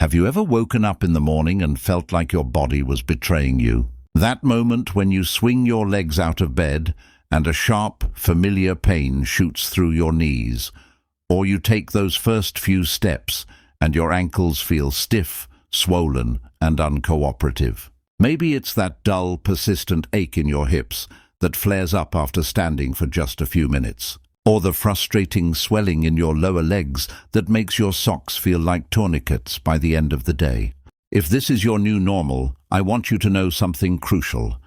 Have you ever woken up in the morning and felt like your body was betraying you? That moment when you swing your legs out of bed and a sharp, familiar pain shoots through your knees, or you take those first few steps and your ankles feel stiff, swollen, and uncooperative. Maybe it's that dull, persistent ache in your hips that flares up after standing for just a few minutes, or the frustrating swelling in your lower legs that makes your socks feel like tourniquets by the end of the day. If this is your new normal, I want you to know something crucial.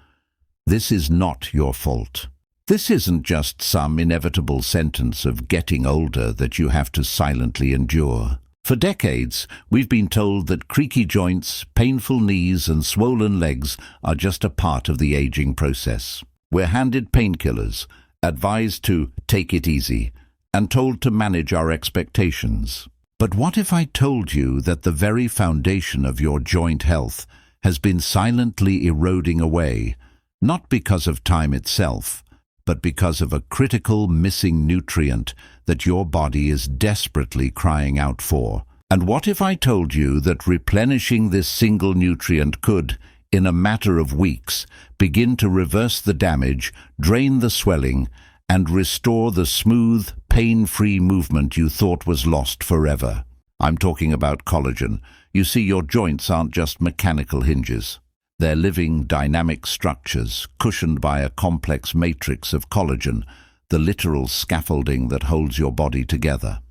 This is not your fault. This isn't just some inevitable sentence of getting older that you have to silently endure. For decades, we've been told that creaky joints, painful knees, and swollen legs are just a part of the aging process. We're handed painkillers, advised to take it easy, and told to manage our expectations. But what if I told you that the very foundation of your joint health has been silently eroding away, not because of time itself, but because of a critical missing nutrient that your body is desperately crying out for? And what if I told you that replenishing this single nutrient could, in a matter of weeks, begin to reverse the damage, drain the swelling, and restore the smooth, pain-free movement you thought was lost forever? I'm talking about collagen. You see, your joints aren't just mechanical hinges. They're living, dynamic structures, cushioned by a complex matrix of collagen, the literal scaffolding that holds your body together.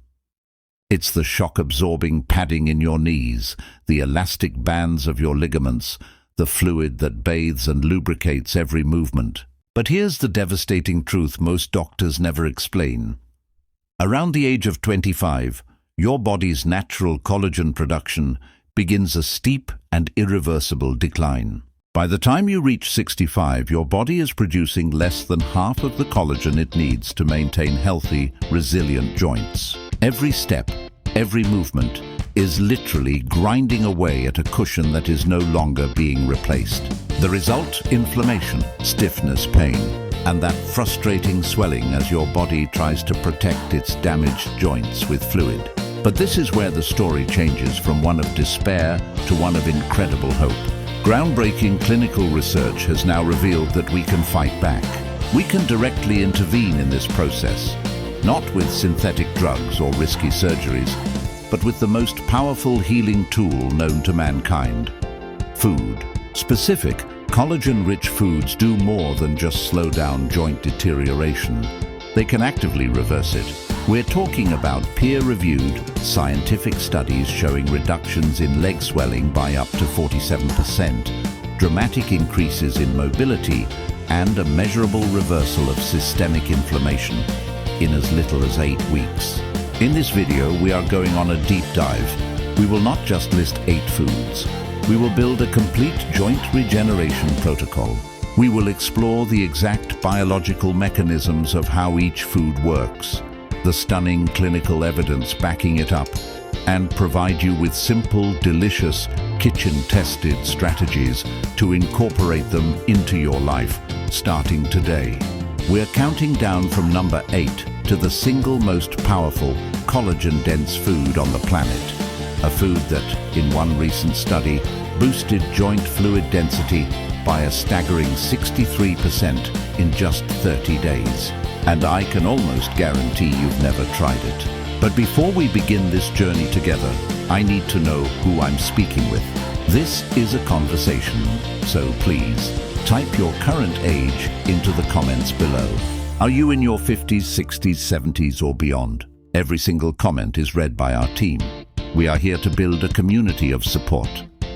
It's the shock-absorbing padding in your knees, the elastic bands of your ligaments, the fluid that bathes and lubricates every movement. But here's the devastating truth most doctors never explain. Around the age of 25, your body's natural collagen production begins a steep and irreversible decline. By the time you reach 65, your body is producing less than half of the collagen it needs to maintain healthy, resilient joints. Every step, every movement, is literally grinding away at a cushion that is no longer being replaced. The result? Inflammation, stiffness, pain, and that frustrating swelling as your body tries to protect its damaged joints with fluid. But this is where the story changes from one of despair to one of incredible hope. Groundbreaking clinical research has now revealed that we can fight back. We can directly intervene in this process, not with synthetic drugs or risky surgeries, but with the most powerful healing tool known to mankind: food. Specific, collagen-rich foods do more than just slow down joint deterioration. They can actively reverse it. We're talking about peer-reviewed, scientific studies showing reductions in leg swelling by up to 47%, dramatic increases in mobility, and a measurable reversal of systemic inflammation in as little as 8 weeks. In this video, we are going on a deep dive. We will not just list 8 foods. We will build a complete joint regeneration protocol. We will explore the exact biological mechanisms of how each food works, the stunning clinical evidence backing it up, and provide you with simple, delicious, kitchen-tested strategies to incorporate them into your life, starting today. We're counting down from number 8 to the single most powerful, collagen-dense food on the planet. A food that, in one recent study, boosted joint fluid density by a staggering 63% in just 30 days. And I can almost guarantee you've never tried it. But before we begin this journey together, I need to know who I'm speaking with. This is a conversation, so please, type your current age into the comments below. Are you in your 50s, 60s, 70s, or beyond? Every single comment is read by our team. We are here to build a community of support.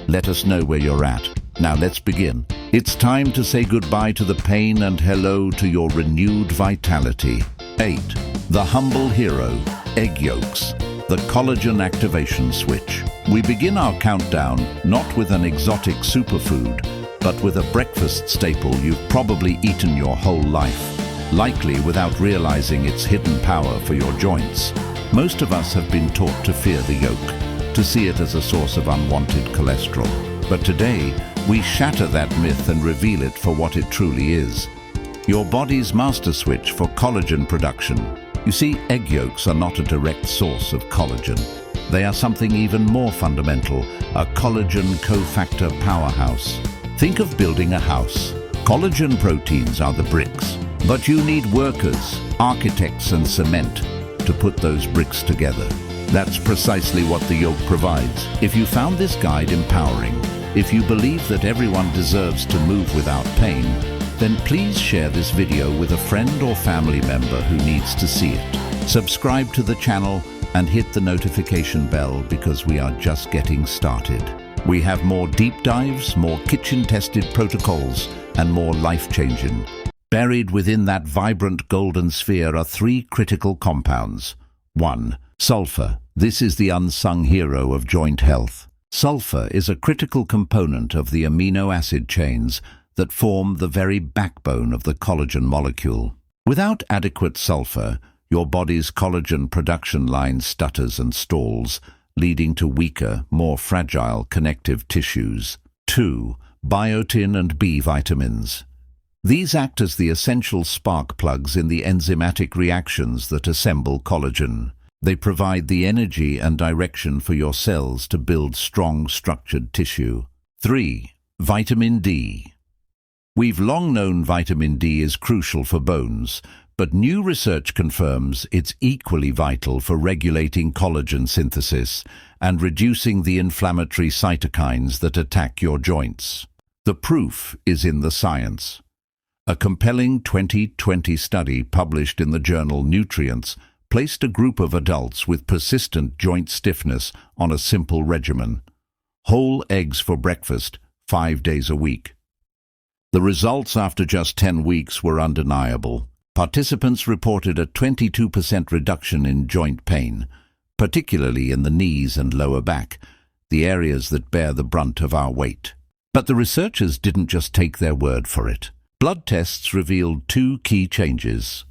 Let us know where you're at. Now let's begin. It's time to say goodbye to the pain and hello to your renewed vitality. 8. The humble hero, egg yolks. The collagen activation switch. We begin our countdown not with an exotic superfood, but with a breakfast staple you've probably eaten your whole life, likely without realizing its hidden power for your joints. Most of us have been taught to fear the yolk, to see it as a source of unwanted cholesterol. But today, we shatter that myth and reveal it for what it truly is: your body's master switch for collagen production. You see, egg yolks are not a direct source of collagen. They are something even more fundamental, a collagen cofactor powerhouse. Think of building a house. Collagen proteins are the bricks, but you need workers, architects and cement to put those bricks together. That's precisely what the yolk provides. If you found this guide empowering, if you believe that everyone deserves to move without pain, then please share this video with a friend or family member who needs to see it. Subscribe to the channel and hit the notification bell because we are just getting started. We have more deep dives, more kitchen-tested protocols, and more life-changing. Buried within that vibrant golden sphere are three critical compounds. 1. Sulfur. This is the unsung hero of joint health. Sulfur is a critical component of the amino acid chains that form the very backbone of the collagen molecule. Without adequate sulfur, your body's collagen production line stutters and stalls, leading to weaker, more fragile connective tissues. 2. Biotin and B vitamins. These act as the essential spark plugs in the enzymatic reactions that assemble collagen. They provide the energy and direction for your cells to build strong, structured tissue. 3. Vitamin D. We've long known vitamin D is crucial for bones, but new research confirms it's equally vital for regulating collagen synthesis and reducing the inflammatory cytokines that attack your joints. The proof is in the science. A compelling 2020 study published in the journal Nutrients placed a group of adults with persistent joint stiffness on a simple regimen: whole eggs for breakfast, 5 days a week. The results after just 10 weeks were undeniable. Participants reported a 22% reduction in joint pain, particularly in the knees and lower back, the areas that bear the brunt of our weight. But the researchers didn't just take their word for it. Blood tests revealed two key changes: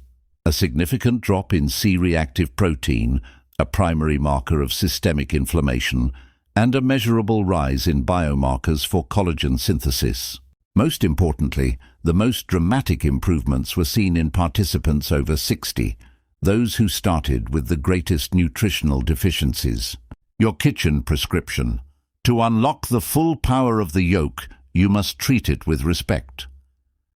a significant drop in C-reactive protein, a primary marker of systemic inflammation, and a measurable rise in biomarkers for collagen synthesis. Most importantly, the most dramatic improvements were seen in participants over 60, those who started with the greatest nutritional deficiencies. Your kitchen prescription. To unlock the full power of the yolk, you must treat it with respect.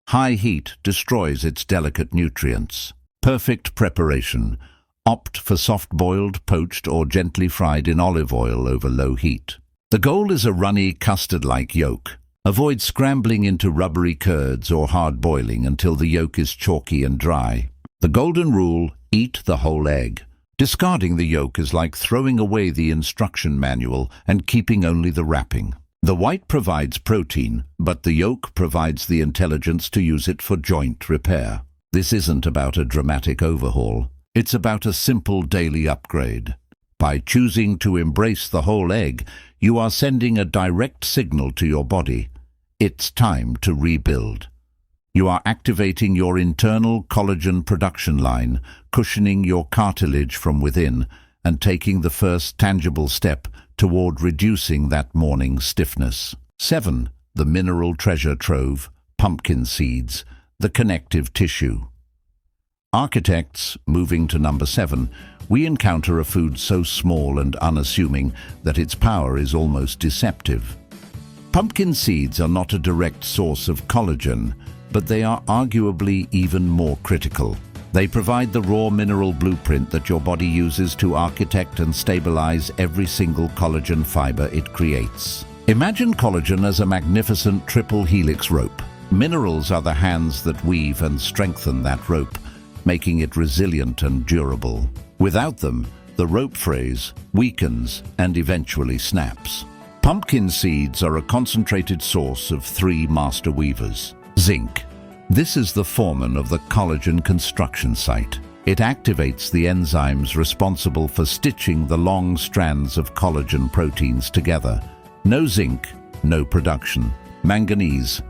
High heat destroys its delicate nutrients. Perfect preparation. Opt for soft-boiled, poached, or gently fried in olive oil over low heat. The goal is a runny, custard-like yolk. Avoid scrambling into rubbery curds or hard boiling until the yolk is chalky and dry. The golden rule: eat the whole egg. Discarding the yolk is like throwing away the instruction manual and keeping only the wrapping. The white provides protein, but the yolk provides the intelligence to use it for joint repair. This isn't about a dramatic overhaul. It's about a simple daily upgrade. By choosing to embrace the whole egg, you are sending a direct signal to your body. It's time to rebuild. You are activating your internal collagen production line, cushioning your cartilage from within, and taking the first tangible step toward reducing that morning stiffness. 7. The mineral treasure trove, pumpkin seeds, the connective tissue. Architects, moving to number 7, we encounter a food so small and unassuming that its power is almost deceptive. Pumpkin seeds are not a direct source of collagen, but they are arguably even more critical. They provide the raw mineral blueprint that your body uses to architect and stabilize every single collagen fiber it creates. Imagine collagen as a magnificent triple helix rope. Minerals are the hands that weave and strengthen that rope, making it resilient and durable. Without them, the rope frays, weakens, and eventually snaps. Pumpkin seeds are a concentrated source of 3 master weavers. Zinc. This is the foreman of the collagen construction site. It activates the enzymes responsible for stitching the long strands of collagen proteins together. No zinc, no production. Manganese.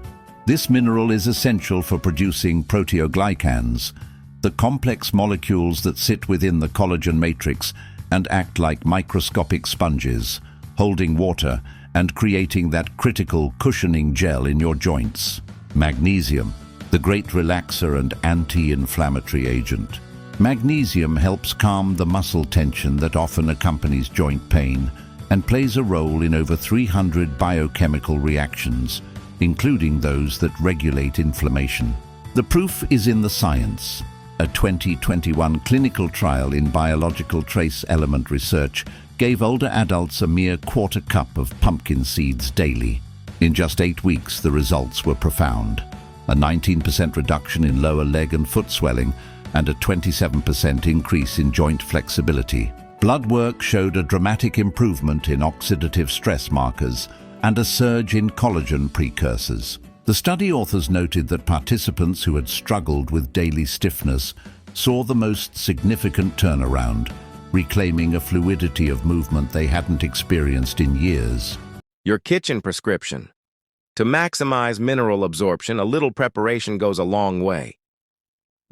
This mineral is essential for producing proteoglycans, the complex molecules that sit within the collagen matrix and act like microscopic sponges, holding water and creating that critical cushioning gel in your joints. Magnesium, the great relaxer and anti-inflammatory agent. Magnesium helps calm the muscle tension that often accompanies joint pain and plays a role in over 300 biochemical reactions, including those that regulate inflammation. The proof is in the science. A 2021 clinical trial in biological trace element research gave older adults a mere quarter cup of pumpkin seeds daily. In just 8 weeks, the results were profound. A 19% reduction in lower leg and foot swelling and a 27% increase in joint flexibility. Blood work showed a dramatic improvement in oxidative stress markers and a surge in collagen precursors. The study authors noted that participants who had struggled with daily stiffness saw the most significant turnaround, reclaiming a fluidity of movement they hadn't experienced in years. Your kitchen prescription. To maximize mineral absorption, a little preparation goes a long way.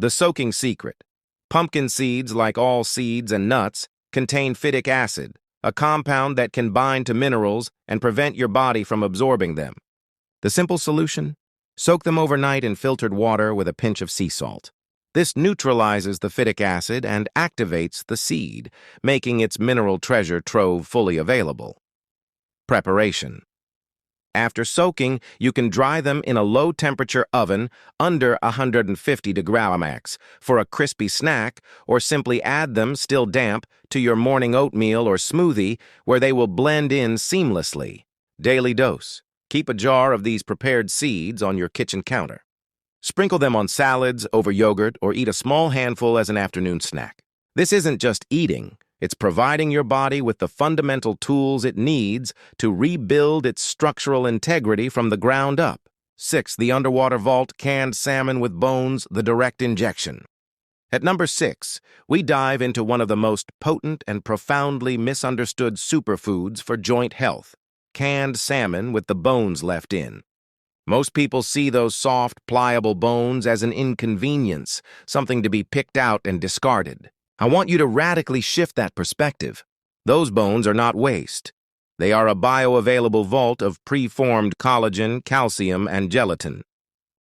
The soaking secret. Pumpkin seeds, like all seeds and nuts, contain phytic acid, a compound that can bind to minerals and prevent your body from absorbing them. The simple solution? Soak them overnight in filtered water with a pinch of sea salt. This neutralizes the phytic acid and activates the seed, making its mineral treasure trove fully available. Preparation. After soaking, you can dry them in a low-temperature oven under 150 degrees for a crispy snack, or simply add them, still damp, to your morning oatmeal or smoothie, where they will blend in seamlessly. Daily dose. Keep a jar of these prepared seeds on your kitchen counter. Sprinkle them on salads, over yogurt, or eat a small handful as an afternoon snack. This isn't just eating. It's providing your body with the fundamental tools it needs to rebuild its structural integrity from the ground up. 6. The Underwater Vault Canned Salmon with Bones, the Direct Injection. At number 6, we dive into one of the most potent and profoundly misunderstood superfoods for joint health: canned salmon with the bones left in. Most people see those soft, pliable bones as an inconvenience, something to be picked out and discarded. I want you to radically shift that perspective. Those bones are not waste. They are a bioavailable vault of preformed collagen, calcium, and gelatin.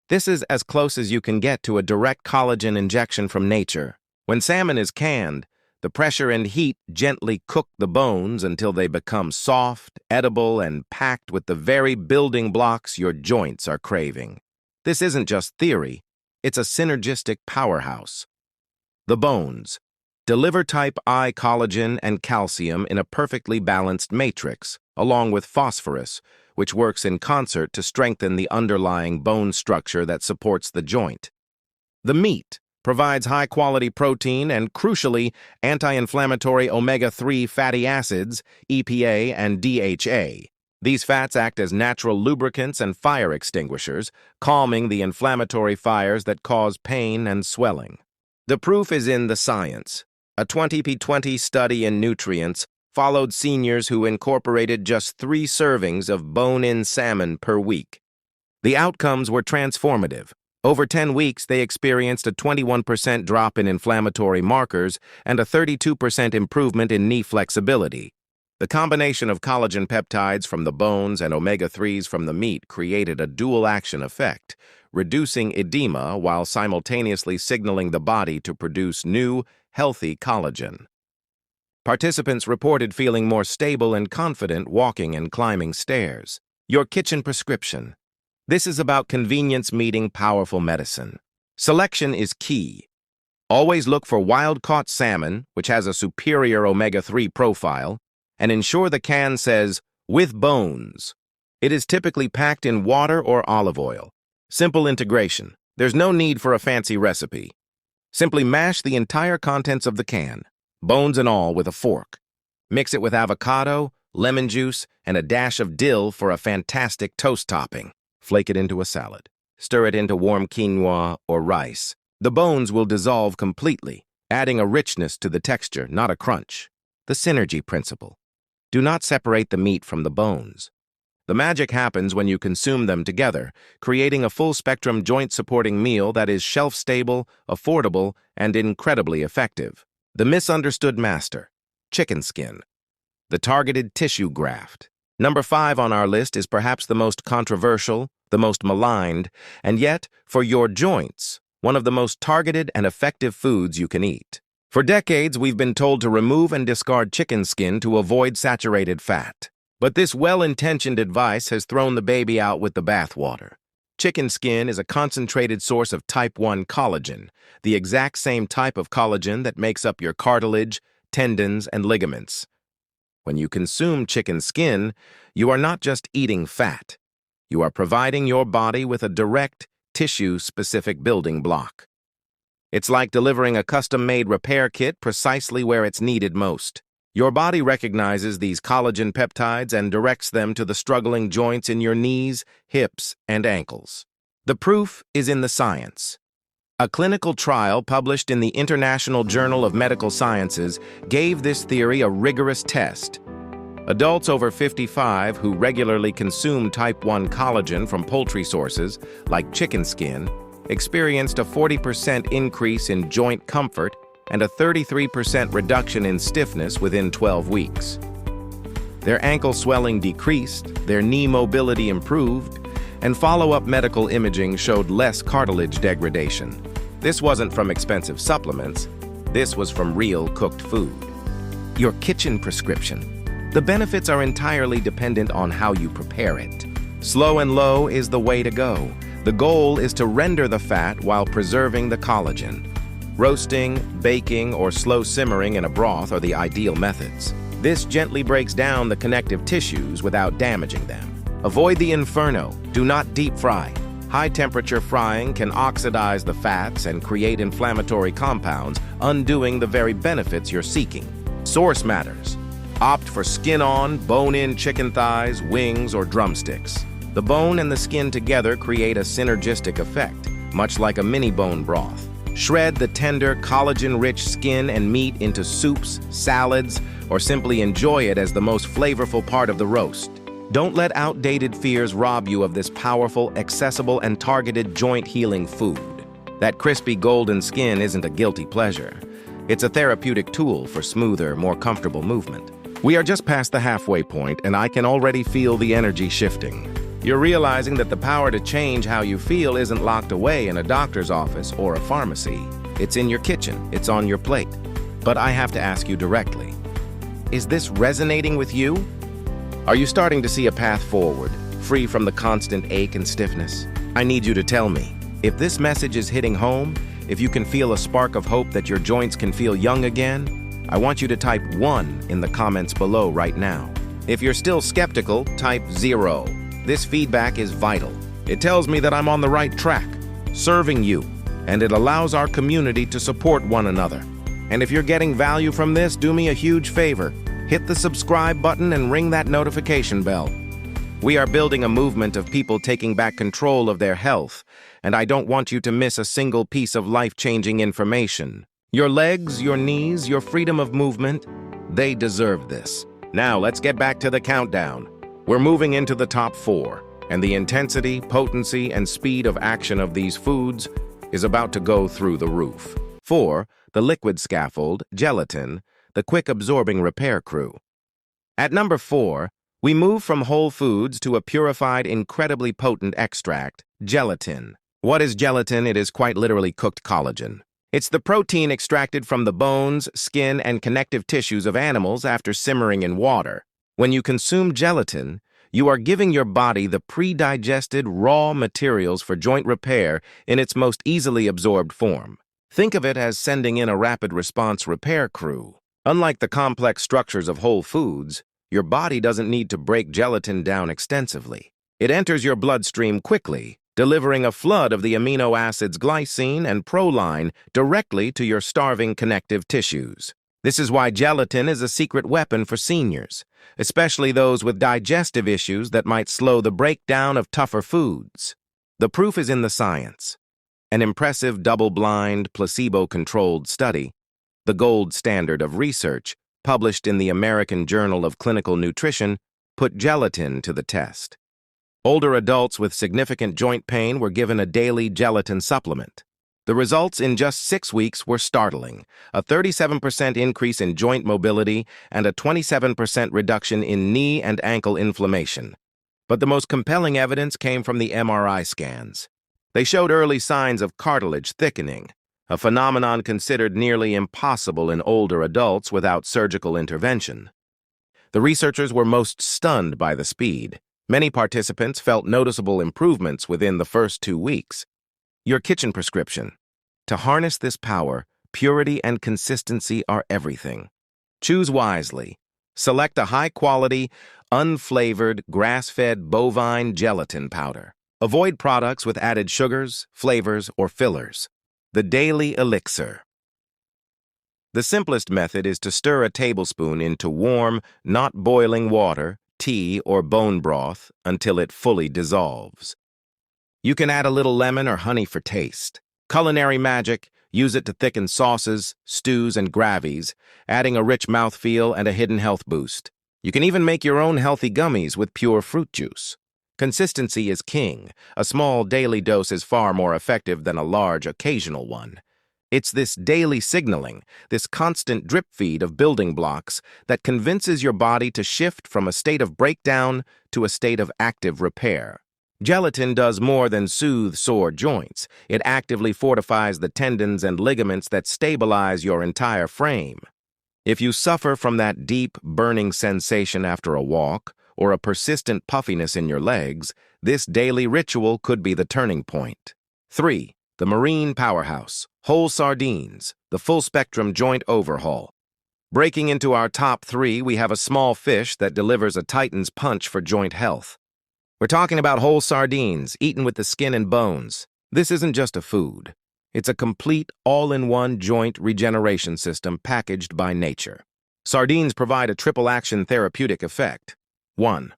This is as close as you can get to a direct collagen injection from nature. When salmon is canned, the pressure and heat gently cook the bones until they become soft, edible, and packed with the very building blocks your joints are craving. This isn't just theory, it's a synergistic powerhouse. The bones. Deliver type I collagen and calcium in a perfectly balanced matrix, along with phosphorus, which works in concert to strengthen the underlying bone structure that supports the joint. The meat provides high-quality protein and, crucially, anti-inflammatory omega-3 fatty acids, EPA and DHA. These fats act as natural lubricants and fire extinguishers, calming the inflammatory fires that cause pain and swelling. The proof is in the science. A 2020 study in nutrients followed seniors who incorporated just 3 servings of bone-in salmon per week. The outcomes were transformative. Over 10 weeks, they experienced a 21% drop in inflammatory markers and a 32% improvement in knee flexibility. The combination of collagen peptides from the bones and omega-3s from the meat created a dual-action effect, reducing edema while simultaneously signaling the body to produce new, healthy collagen. Participants reported feeling more stable and confident walking and climbing stairs. Your kitchen prescription. This is about convenience meeting powerful medicine. Selection is key. Always look for wild-caught salmon, which has a superior omega-3 profile, and ensure the can says, "with bones." It is typically packed in water or olive oil. Simple integration. There's no need for a fancy recipe. Simply mash the entire contents of the can, bones and all, with a fork. Mix it with avocado, lemon juice, and a dash of dill for a fantastic toast topping. Flake it into a salad. Stir it into warm quinoa or rice. The bones will dissolve completely, adding a richness to the texture, not a crunch. The synergy principle. Do not separate the meat from the bones. The magic happens when you consume them together, creating a full-spectrum joint-supporting meal that is shelf-stable, affordable, and incredibly effective. The misunderstood master. Chicken skin. The targeted tissue graft. Number 5 on our list is perhaps the most controversial, the most maligned, and yet, for your joints, one of the most targeted and effective foods you can eat. For decades, we've been told to remove and discard chicken skin to avoid saturated fat. But this well-intentioned advice has thrown the baby out with the bathwater. Chicken skin is a concentrated source of type 1 collagen, the exact same type of collagen that makes up your cartilage, tendons, and ligaments. When you consume chicken skin, you are not just eating fat. You are providing your body with a direct, tissue-specific building block. It's like delivering a custom-made repair kit precisely where it's needed most. Your body recognizes these collagen peptides and directs them to the struggling joints in your knees, hips, and ankles. The proof is in the science. A clinical trial published in the International Journal of Medical Sciences gave this theory a rigorous test. Adults over 55 who regularly consume type 1 collagen from poultry sources, like chicken skin, experienced a 40% increase in joint comfort and a 33% reduction in stiffness within 12 weeks. Their ankle swelling decreased, their knee mobility improved, and follow-up medical imaging showed less cartilage degradation. This wasn't from expensive supplements. This was from real cooked food. Your kitchen prescription. The benefits are entirely dependent on how you prepare it. Slow and low is the way to go. The goal is to render the fat while preserving the collagen. Roasting, baking, or slow simmering in a broth are the ideal methods. This gently breaks down the connective tissues without damaging them. Avoid the inferno. Do not deep fry. High-temperature frying can oxidize the fats and create inflammatory compounds, undoing the very benefits you're seeking. Source matters. Opt for skin-on, bone-in chicken thighs, wings, or drumsticks. The bone and the skin together create a synergistic effect, much like a mini bone broth. Shred the tender, collagen-rich skin and meat into soups, salads, or simply enjoy it as the most flavorful part of the roast. Don't let outdated fears rob you of this powerful, accessible, and targeted joint-healing food. That crispy golden skin isn't a guilty pleasure. It's a therapeutic tool for smoother, more comfortable movement. We are just past the halfway point, and I can already feel the energy shifting. You're realizing that the power to change how you feel isn't locked away in a doctor's office or a pharmacy. It's in your kitchen. It's on your plate. But I have to ask you directly. Is this resonating with you? Are you starting to see a path forward, free from the constant ache and stiffness? I need you to tell me. If this message is hitting home, if you can feel a spark of hope that your joints can feel young again, I want you to type 1 in the comments below right now. If you're still skeptical, type 0. This feedback is vital. It tells me that I'm on the right track, serving you, and it allows our community to support one another. And if you're getting value from this, do me a huge favor. Hit the subscribe button and ring that notification bell. We are building a movement of people taking back control of their health, and I don't want you to miss a single piece of life-changing information. Your legs, your knees, your freedom of movement, they deserve this. Now let's get back to the countdown. We're moving into the top 4, and the intensity, potency, and speed of action of these foods is about to go through the roof. 4. The liquid scaffold, gelatin, the quick-absorbing repair crew. At number 4, we move from whole foods to a purified, incredibly potent extract, gelatin. What is gelatin? It is quite literally cooked collagen. It's the protein extracted from the bones, skin, and connective tissues of animals after simmering in water. When you consume gelatin, you are giving your body the pre-digested raw materials for joint repair in its most easily absorbed form. Think of it as sending in a rapid response repair crew. Unlike the complex structures of whole foods, your body doesn't need to break gelatin down extensively. It enters your bloodstream quickly, delivering a flood of the amino acids glycine and proline directly to your starving connective tissues. This is why gelatin is a secret weapon for seniors, especially those with digestive issues that might slow the breakdown of tougher foods. The proof is in the science. An impressive double-blind, placebo-controlled study, the gold standard of research, published in the American Journal of Clinical Nutrition, put gelatin to the test. Older adults with significant joint pain were given a daily gelatin supplement. The results in just 6 weeks were startling: a 37% increase in joint mobility and a 27% reduction in knee and ankle inflammation. But the most compelling evidence came from the MRI scans. They showed early signs of cartilage thickening, a phenomenon considered nearly impossible in older adults without surgical intervention. The researchers were most stunned by the speed. Many participants felt noticeable improvements within the first 2 weeks. Your kitchen prescription. To harness this power, purity and consistency are everything. Choose wisely. Select a high-quality, unflavored, grass-fed bovine gelatin powder. Avoid products with added sugars, flavors, or fillers. The Daily Elixir. The simplest method is to stir a tablespoon into warm, not boiling water, tea, or bone broth until it fully dissolves. You can add a little lemon or honey for taste. Culinary magic, use it to thicken sauces, stews, and gravies, adding a rich mouthfeel and a hidden health boost. You can even make your own healthy gummies with pure fruit juice. Consistency is king. A small daily dose is far more effective than a large occasional one. It's this daily signaling, this constant drip feed of building blocks that convinces your body to shift from a state of breakdown to a state of active repair. Gelatin does more than soothe sore joints. It actively fortifies the tendons and ligaments that stabilize your entire frame. If you suffer from that deep, burning sensation after a walk, or a persistent puffiness in your legs, this daily ritual could be the turning point. 3. The Marine Powerhouse. Whole sardines, the full-spectrum joint overhaul. Breaking into our top 3, we have a small fish that delivers a titan's punch for joint health. We're talking about whole sardines, eaten with the skin and bones. This isn't just a food. It's a complete, all-in-one joint regeneration system packaged by nature. Sardines provide a triple-action therapeutic effect. 1.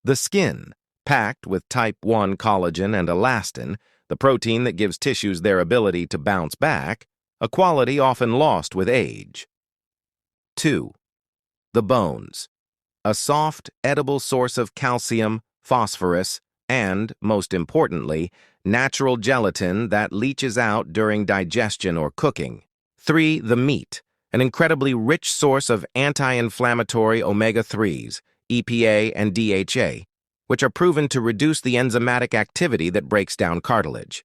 The skin, packed with type 1 collagen and elastin, the protein that gives tissues their ability to bounce back, a quality often lost with age. 2. The bones, a soft, edible source of calcium, phosphorus, and, most importantly, natural gelatin that leaches out during digestion or cooking. 3. The meat, an incredibly rich source of anti-inflammatory omega-3s, EPA and DHA, which are proven to reduce the enzymatic activity that breaks down cartilage.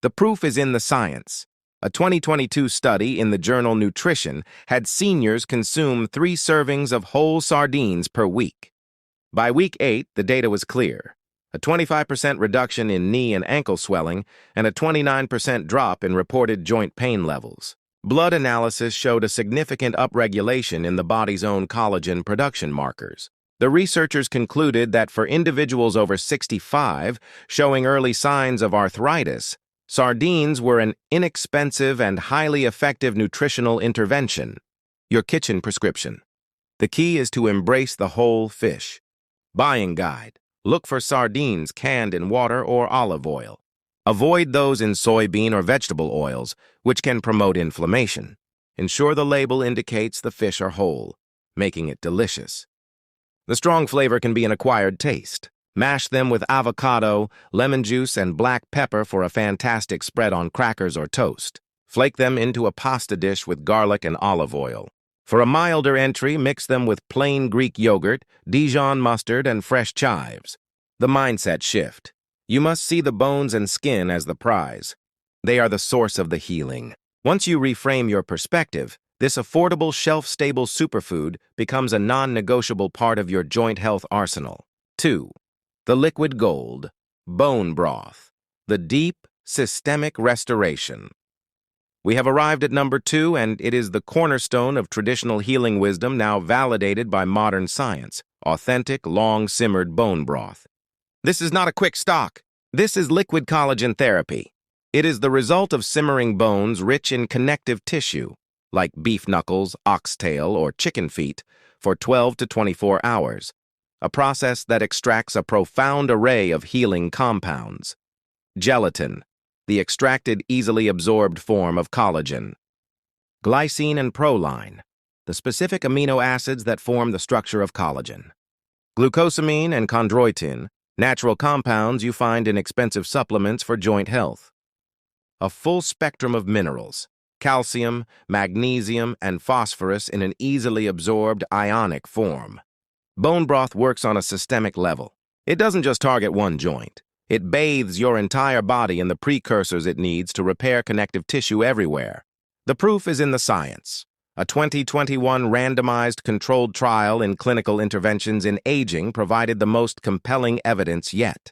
The proof is in the science. A 2022 study in the journal Nutrition had seniors consume 3 servings of whole sardines per week. By week 8, the data was clear. A 25% reduction in knee and ankle swelling and a 29% drop in reported joint pain levels. Blood analysis showed a significant upregulation in the body's own collagen production markers. The researchers concluded that for individuals over 65 showing early signs of arthritis, sardines were an inexpensive and highly effective nutritional intervention. Your kitchen prescription. The key is to embrace the whole fish. Buying guide. Look for sardines canned in water or olive oil. Avoid those in soybean or vegetable oils, which can promote inflammation. Ensure the label indicates the fish are whole, making it delicious. The strong flavor can be an acquired taste. Mash them with avocado, lemon juice, and black pepper for a fantastic spread on crackers or toast. Flake them into a pasta dish with garlic and olive oil. For a milder entry, mix them with plain Greek yogurt, Dijon mustard, and fresh chives. The mindset shift. You must see the bones and skin as the prize. They are the source of the healing. Once you reframe your perspective, this affordable, shelf-stable superfood becomes a non-negotiable part of your joint health arsenal. 2. The liquid gold, bone broth, the deep, systemic restoration. We have arrived at number 2, and it is the cornerstone of traditional healing wisdom now validated by modern science, authentic, long-simmered bone broth. This is not a quick stock. This is liquid collagen therapy. It is the result of simmering bones rich in connective tissue, like beef knuckles, oxtail, or chicken feet, for 12 to 24 hours, a process that extracts a profound array of healing compounds. Gelatin, the extracted, easily absorbed form of collagen. Glycine and proline, the specific amino acids that form the structure of collagen. Glucosamine and chondroitin, natural compounds you find in expensive supplements for joint health. A full spectrum of minerals, calcium, magnesium, and phosphorus in an easily absorbed ionic form. Bone broth works on a systemic level. It doesn't just target one joint. It bathes your entire body in the precursors it needs to repair connective tissue everywhere. The proof is in the science. A 2021 randomized controlled trial in clinical interventions in aging provided the most compelling evidence yet.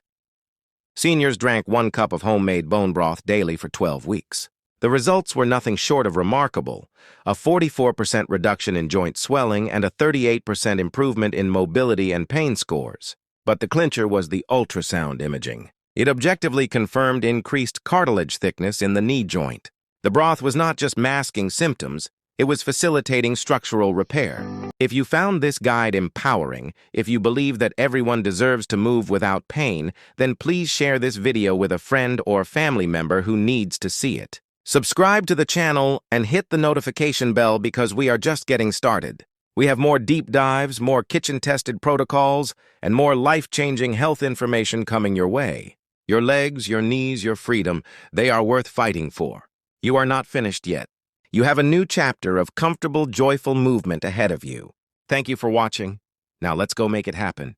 Seniors drank 1 cup of homemade bone broth daily for 12 weeks. The results were nothing short of remarkable: a 44% reduction in joint swelling and a 38% improvement in mobility and pain scores. But the clincher was the ultrasound imaging. It objectively confirmed increased cartilage thickness in the knee joint. The broth was not just masking symptoms, it was facilitating structural repair. If you found this guide empowering, if you believe that everyone deserves to move without pain, then please share this video with a friend or family member who needs to see it. Subscribe to the channel and hit the notification bell because we are just getting started. We have more deep dives, more kitchen-tested protocols, and more life-changing health information coming your way. Your legs, your knees, your freedom, they are worth fighting for. You are not finished yet. You have a new chapter of comfortable, joyful movement ahead of you. Thank you for watching. Now let's go make it happen.